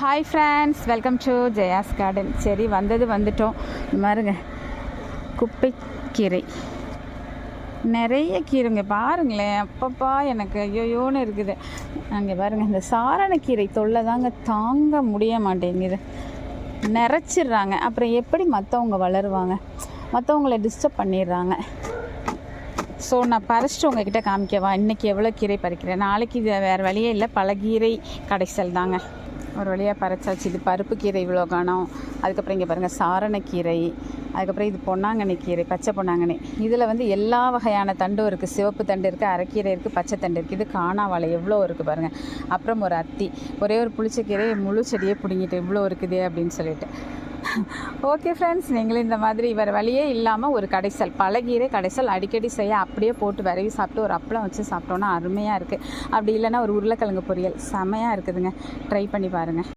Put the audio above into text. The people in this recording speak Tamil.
Hi friends, welcome to Jaya's garden. சரி, வந்துட்டோம். பாருங்க, குப்பைக்கீரை நிறைய கீரைங்க பாருங்களேன். அப்பப்பா எனக்கு ஐயோன்னு இருக்குது. அங்கே பாருங்கள், இந்த சாரணக்கீரை தொல்லை தாங்க தாங்க முடிய மாட்டேங்குது. நிறைச்சிட்றாங்க. அப்புறம் எப்படி மற்றவங்க வளருவாங்க? மற்றவங்கள டிஸ்டர்ப் பண்ணிடுறாங்க. ஸோ நான் பறிச்சிட்டு உங்ககிட்ட காமிக்கவா இன்றைக்கி எவ்வளோ கீரை பறிக்கிறேன். நாளைக்கு இது வேறு வழியே இல்லை, பல கீரை கடைசல் தாங்க. ஒரு வழியாக பறிச்சாச்சு. இது பருப்பு கீரை இவ்வளோ காணும். அதுக்கப்புறம் இங்கே பாருங்கள் சாரணக்கீரை, அதுக்கப்புறம் இது பொன்னாங்கண்ணி கீரை, பச்சை பொன்னாங்கண்ணி. இதில் வந்து எல்லா வகையான தண்டும் இருக்குது. சிவப்பு தண்டு இருக்குது, அரைக்கீரை இருக்குது, பச்சை தண்டு இருக்குது. இது காணாவாழை எவ்வளோ இருக்குது பாருங்கள். அப்புறம் ஒரு அத்தி, ஒரே ஒரு புளிச்சக்கீரை முழு செடியே பிடுங்கிட்டு இவ்வளோ இருக்குது அப்படின்னு சொல்லிட்டு. ஓகே ஃப்ரெண்ட்ஸ், நீங்களும் இந்த மாதிரி வேறு வழியே இல்லாமல் ஒரு கடைசல், பழகீரை கடைசல் அடிக்கடி செய்ய அப்படியே போட்டு விரவி சாப்பிட்டு ஒரு அப்பளம் வச்சு சாப்பிட்டோன்னா அருமையாக இருக்குது. அப்படி இல்லைன்னா ஒரு உருளைக்கிழங்கு பொரியல் செமையாக இருக்குதுங்க. ட்ரை பண்ணி பாருங்கள்.